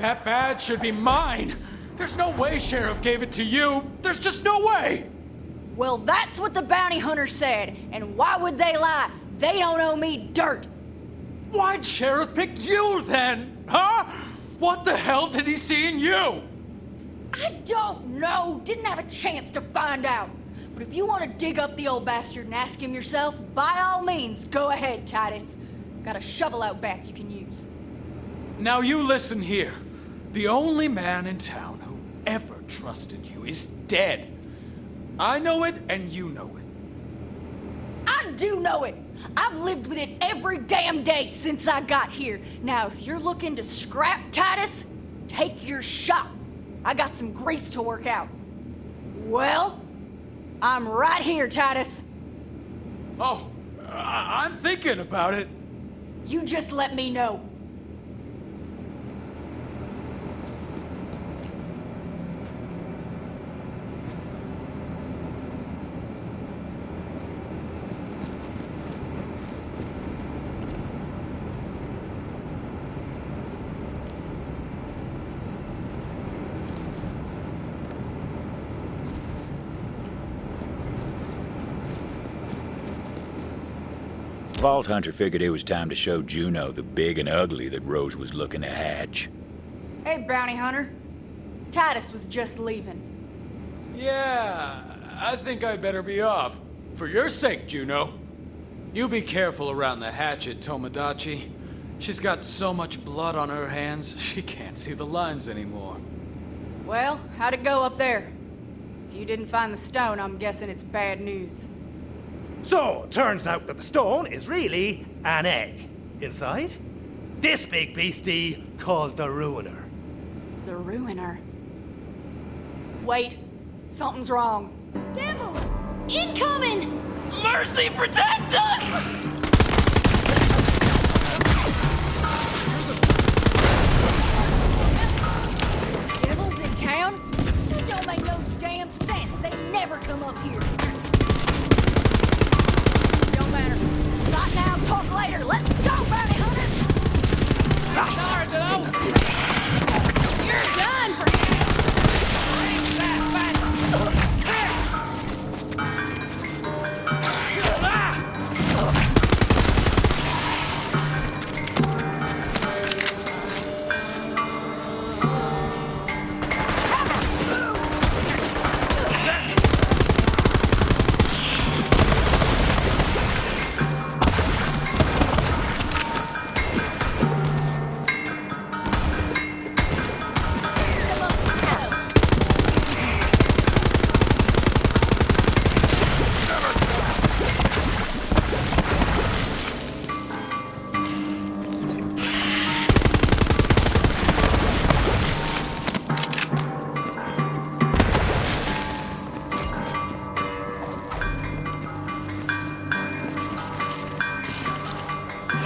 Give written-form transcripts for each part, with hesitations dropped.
That badge should be mine. There's no way Sheriff gave it to you. There's just no way. Well, that's what the bounty hunter said. And why would they lie? They don't owe me dirt. Why'd Sheriff pick you then? Huh? What the hell did he see in you? I don't know. Didn't have a chance to find out. But if you want to dig up the old bastard and ask him yourself, by all means, go ahead, Titus. Got a shovel out back you can use. Now you listen here. The only man in town who ever trusted you is dead. I know it, and you know it. I do know it. I've lived with it every damn day since I got here. Now, if you're looking to scrap Titus, take your shot. I got some grief to work out. Well, I'm right here, Titus. Oh, I'm thinking about it. You just let me know. Vault Hunter figured it was time to show Juno the big and ugly that Rose was looking to hatch. Hey, bounty hunter. Titus was just leaving. Yeah, I think I better be off. For your sake, Juno. You be careful around the hatchet, Tomodachi. She's got so much blood on her hands, she can't see the lines anymore. Well, how'd it go up there? If you didn't find the stone, I'm guessing it's bad news. So, turns out that the stone is really an egg. Inside, this big beastie called the Ruiner. The Ruiner. Wait, something's wrong. Devils! Incoming! Mercy, protect us! Devils in town? That don't make no damn sense. They never come up here. Don't matter. Not now, talk later. Let's go, bounty hunters! You're done for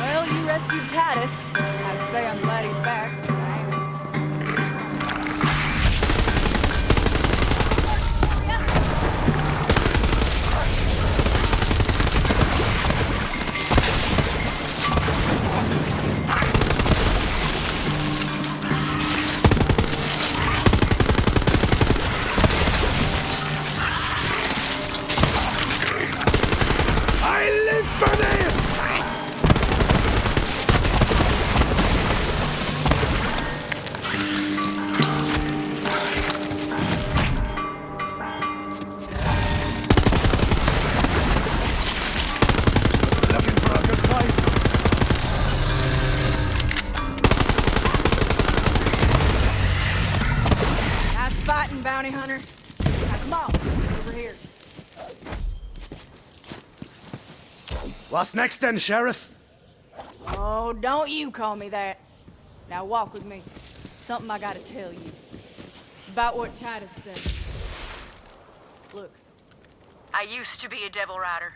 Well, you rescued Titus. I'd say I'm glad he's back. I live for this! Looking for a good fight. Nice fighting, bounty hunter. Now, come on, over here. What's next then, Sheriff? Oh, don't you call me that. Now walk with me. Something I gotta tell you. About what Titus said. Look, I used to be a devil rider.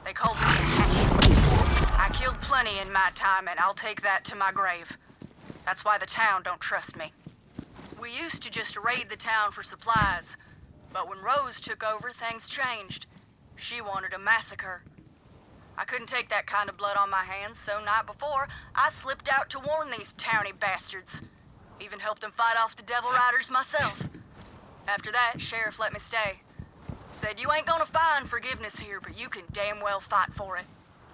They called me a hatchet. I killed plenty in my time, and I'll take that to my grave. That's why the town don't trust me. We used to just raid the town for supplies, but when Rose took over, things changed. She wanted a massacre. I couldn't take that kind of blood on my hands, so night before, I slipped out to warn these towny bastards. Even helped him fight off the Devil Riders myself. After that, Sheriff let me stay. Said you ain't gonna find forgiveness here, but you can damn well fight for it.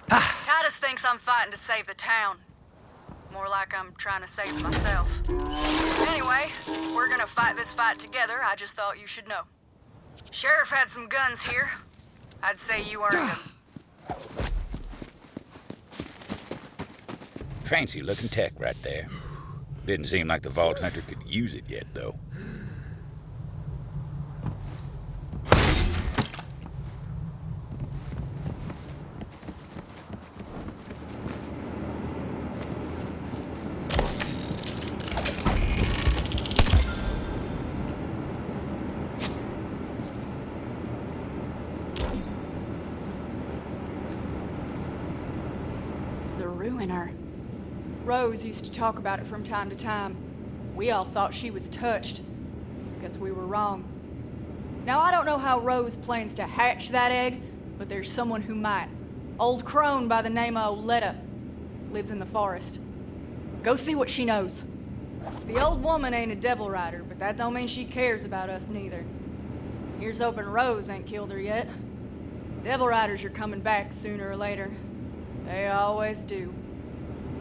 Titus thinks I'm fighting to save the town. More like I'm trying to save myself. Anyway, we're gonna fight this fight together. I just thought you should know. Sheriff had some guns here. I'd say you earned them. Fancy looking tech right there. Didn't seem like the Vault Hunter could use it yet, though. The Ruiner. Rose used to talk about it from time to time. We all thought she was touched. Guess we were wrong. Now, I don't know how Rose plans to hatch that egg, but there's someone who might. Old crone by the name of Oletta. Lives in the forest. Go see what she knows. The old woman ain't a devil rider, but that don't mean she cares about us neither. Here's hoping Rose ain't killed her yet. Devil riders are coming back sooner or later. They always do.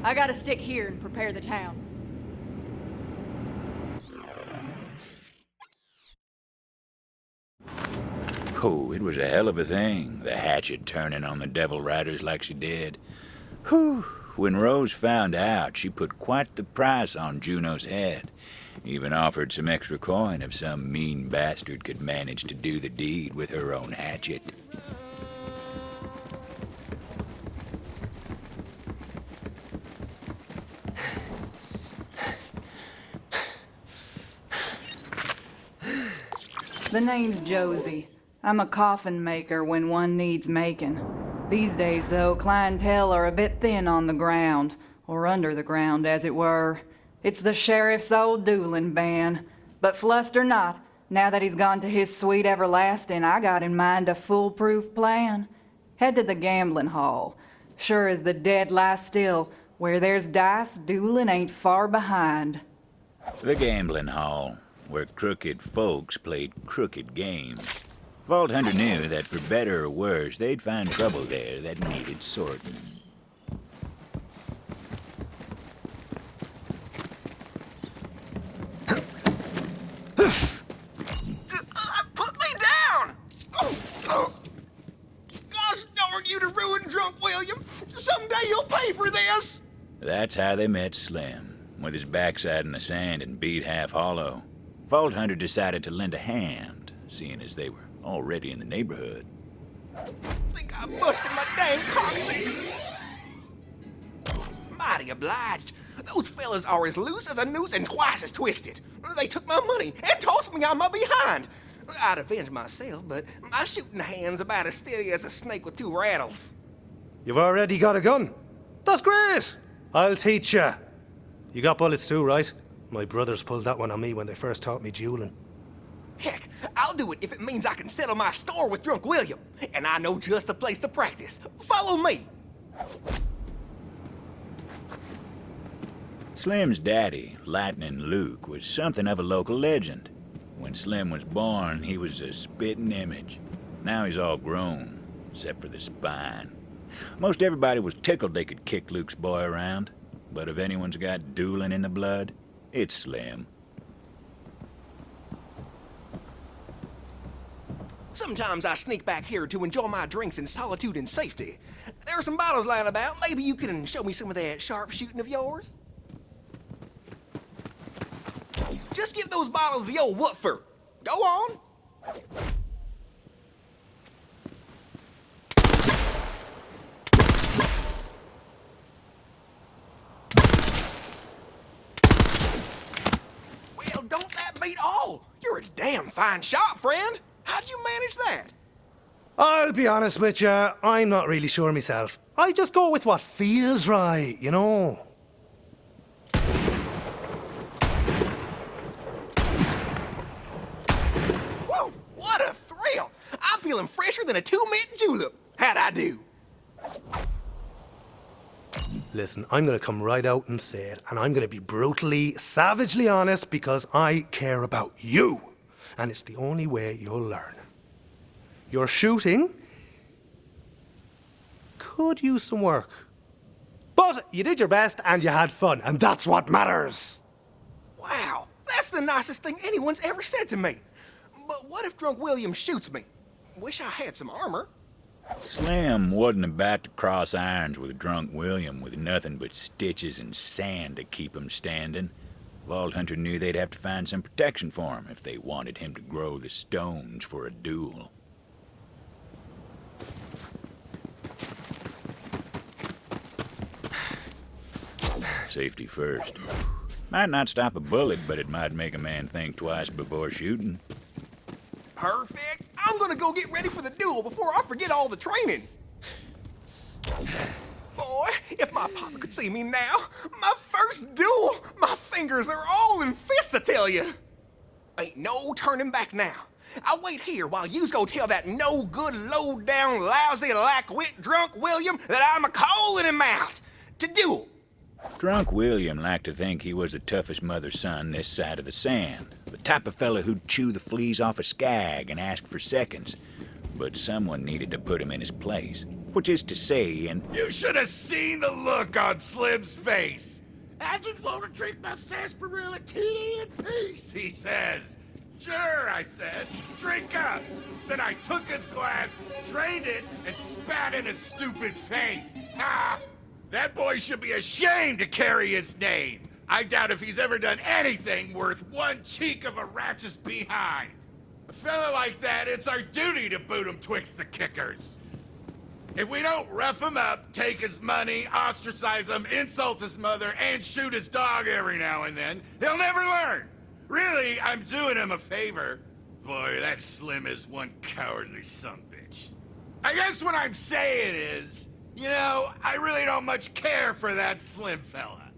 I gotta stick here and prepare the town. Oh, it was a hell of a thing, the hatchet turning on the Devil Riders like she did. Whew. When Rose found out, she put quite the price on Juno's head. Even offered some extra coin if some mean bastard could manage to do the deed with her own hatchet. The name's Josie. I'm a coffin maker when one needs making. These days, though, clientele are a bit thin on the ground, or under the ground, as it were. It's the sheriff's old dueling band. But fluster not, now that he's gone to his sweet everlasting, I got in mind a foolproof plan. Head to the gambling hall. Sure as the dead lie still, where there's dice, dueling ain't far behind. The gambling hall, where crooked folks played crooked games. Vault Hunter knew that for better or worse, they'd find trouble there that needed sorting. Put me down! Gosh darn you to ruin drunk William! Someday you'll pay for this! That's how they met Slim, with his backside in the sand and beat half hollow. Vault Hunter decided to lend a hand, seeing as they were already in the neighborhood. Think I busted my dang coccyx! Mighty obliged. Those fellas are as loose as a noose and twice as twisted. They took my money and tossed me on my behind. I'd avenge myself, but my shooting hand's about as steady as a snake with two rattles. You've already got a gun? That's great! I'll teach ya. You got bullets too, right? My brothers pulled that one on me when they first taught me dueling. Heck, I'll do it if it means I can settle my score with drunk William. And I know just the place to practice. Follow me. Slim's daddy, Lightning Luke, was something of a local legend. When Slim was born, he was a spitting image. Now he's all grown, except for the spine. Most everybody was tickled they could kick Luke's boy around. But if anyone's got dueling in the blood, it's Slim. Sometimes I sneak back here to enjoy my drinks in solitude and safety. There are some bottles lying about. Maybe you can show me some of that sharpshooting of yours? Just give those bottles the old woofer. Go on. Well, don't that beat all? You're a damn fine shot, friend. How'd you manage that? I'll be honest with ya, I'm not really sure myself. I just go with what feels right, you know? Whoa, what a thrill! I'm feeling fresher than a two-mint julep. How'd I do? Listen, I'm gonna come right out and say it, and I'm gonna be brutally, savagely honest because I care about you. And it's the only way you'll learn. Your shooting could use some work. But you did your best and you had fun, and that's what matters. Wow, that's the nicest thing anyone's ever said to me. But what if Drunk William shoots me? Wish I had some armor. Slim wasn't about to cross irons with Drunk William with nothing but stitches and sand to keep him standing. Vault Hunter knew they'd have to find some protection for him if they wanted him to grow the stones for a duel. Safety first. Might not stop a bullet, but it might make a man think twice before shooting. Perfect. I'm gonna go get ready for the duel before I forget all the training. Boy, if my papa could see me now, my first duel, my fingers are all in fits, I tell you. Ain't no turning back now. I'll wait here while yous go tell that no-good, low-down, lousy, lack-wit Drunk William that I'm a-calling him out to duel. Drunk William liked to think he was the toughest mother's son this side of the sand. The type of fella who'd chew the fleas off a skag and ask for seconds. But someone needed to put him in his place. Which is to say, You should have seen the look on Slim's face. I just want to drink my sarsaparilla tea in peace, he says. Sure, I said. Drink up. Then I took his glass, drained it, and spat in his stupid face. Ah! That boy should be ashamed to carry his name. I doubt if he's ever done anything worth one cheek of a ratchet's behind. A fella like that, it's our duty to boot him twixt the kickers. If we don't rough him up, take his money, ostracize him, insult his mother, and shoot his dog every now and then, he'll never learn. Really, I'm doing him a favor. Boy, that Slim is one cowardly sumbitch. I guess what I'm saying is, you know, I really don't much care for that Slim fella.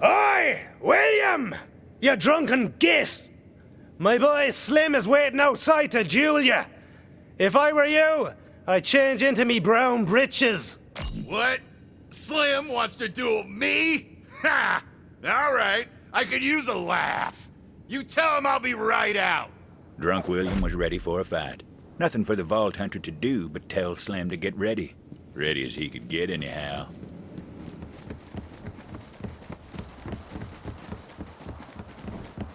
Oi, William! You drunken git! My boy Slim is waiting outside to duel you. If I were you, I'd change into me brown britches. What? Slim wants to duel me? Ha! All right, I could use a laugh. You tell him I'll be right out. Drunk William was ready for a fight. Nothing for the Vault Hunter to do but tell Slim to get ready. Ready as he could get, anyhow.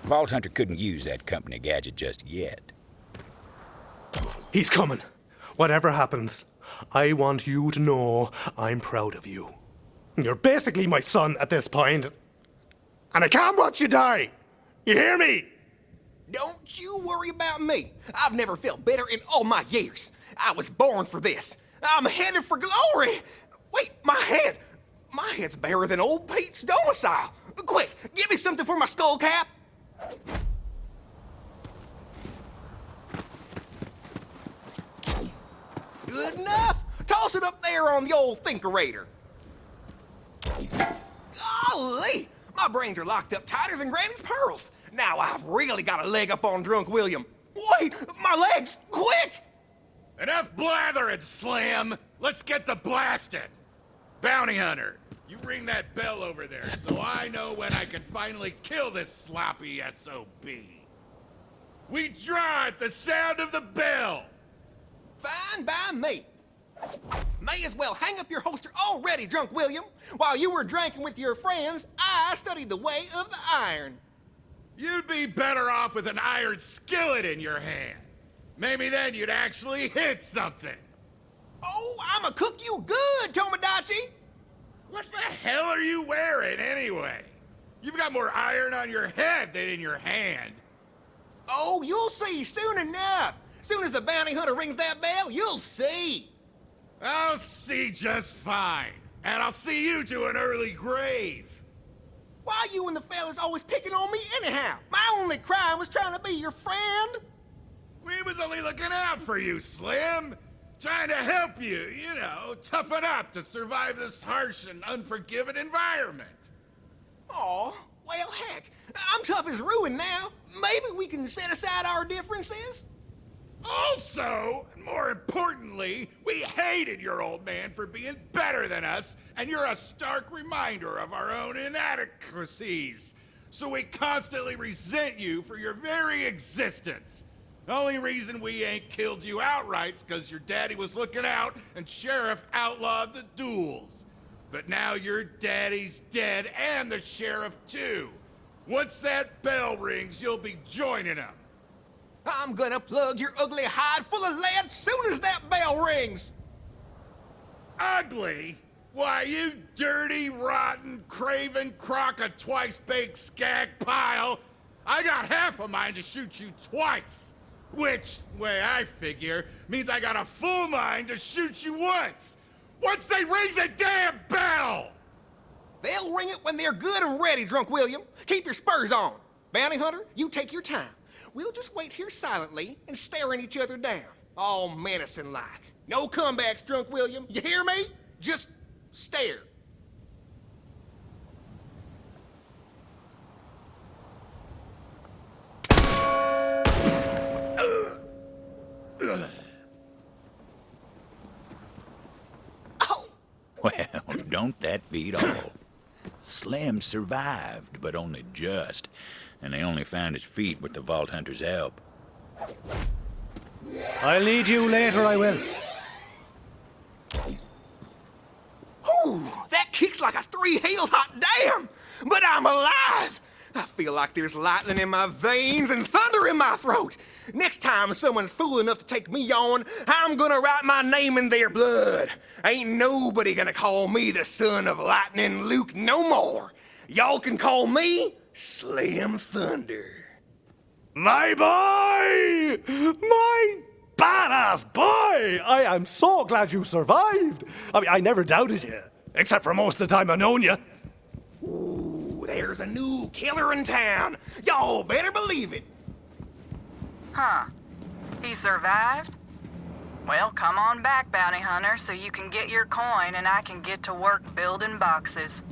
Vault Hunter couldn't use that company gadget just yet. He's coming. Whatever happens, I want you to know I'm proud of you. You're basically my son at this point, and I can't watch you die. You hear me? Don't you worry about me. I've never felt better in all my years. I was born for this. I'm headed for glory. Wait, my head. My head's barer than old Pete's domicile. Quick, give me something for my skull cap. Good enough. Toss it up there on the old thinkerator. Golly, my brains are locked up tighter than Granny's pearls. Now I've really got a leg up on Drunk William. Wait, my legs, quick! Enough blathering, Slim. Let's get to blasting. Bounty Hunter, you ring that bell over there so I know when I can finally kill this sloppy SOB. We draw at the sound of the bell. Fine by me. May as well hang up your holster already, Drunk William. While you were drinking with your friends, I studied the way of the iron. You'd be better off with an iron skillet in your hand. Maybe then you'd actually hit something. Oh, I'ma cook you good, Tomodachi. What the hell are you wearing anyway? You've got more iron on your head than in your hand. Oh, you'll see soon enough. Soon as the bounty hunter rings that bell, you'll see. I'll see just fine. And I'll see you to an early grave. Why you and the fellas always picking on me anyhow? My only crime was trying to be your friend. We was only looking out for you, Slim. Trying to help you, you know, toughen up to survive this harsh and unforgiving environment. Aw, well, heck, I'm tough as ruin now. Maybe we can set aside our differences. Also, and more importantly, we hated your old man for being better than us, and you're a stark reminder of our own inadequacies. So we constantly resent you for your very existence. The only reason we ain't killed you outright's because your daddy was looking out and Sheriff outlawed the duels. But now your daddy's dead and the sheriff too. Once that bell rings, you'll be joining him. I'm gonna plug your ugly hide full of lead soon as that bell rings. Ugly? Why, you dirty, rotten, craven, twice-baked skag pile. I got half a mind to shoot you twice. Which, way I figure, means I got a full mind to shoot you once. Once they ring the damn bell! They'll ring it when they're good and ready, Drunk William. Keep your spurs on. Bounty Hunter, you take your time. We'll just wait here silently and staring each other down, all menacing-like. No comebacks, Drunk William. You hear me? Just stare. Well, don't that beat all? Slim survived, but only just. And they only found his feet with the Vault Hunter's help. I'll need you later, I will. Ooh, that kicks like a three-hail hot dam! But I'm alive! I feel like there's lightning in my veins and thunder in my throat. Next time someone's fool enough to take me on, I'm gonna write my name in their blood. Ain't nobody gonna call me the son of Lightning Luke no more. Y'all can call me Slim Thunder. My boy! My badass boy! I am so glad you survived. I mean, I never doubted you. Except for most of the time I've known you. Ooh, there's a new killer in town. Y'all better believe it. Huh. He survived? Well, come on back, Bounty Hunter, so you can get your coin and I can get to work building boxes.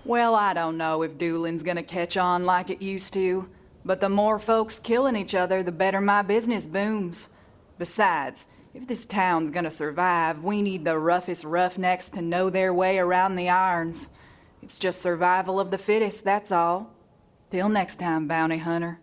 Well, I don't know if dueling's gonna catch on like it used to, but the more folks killing each other, the better my business booms. Besides, if this town's gonna survive, we need the roughest roughnecks to know their way around the irons. It's just survival of the fittest, that's all. Till next time, Bounty Hunter.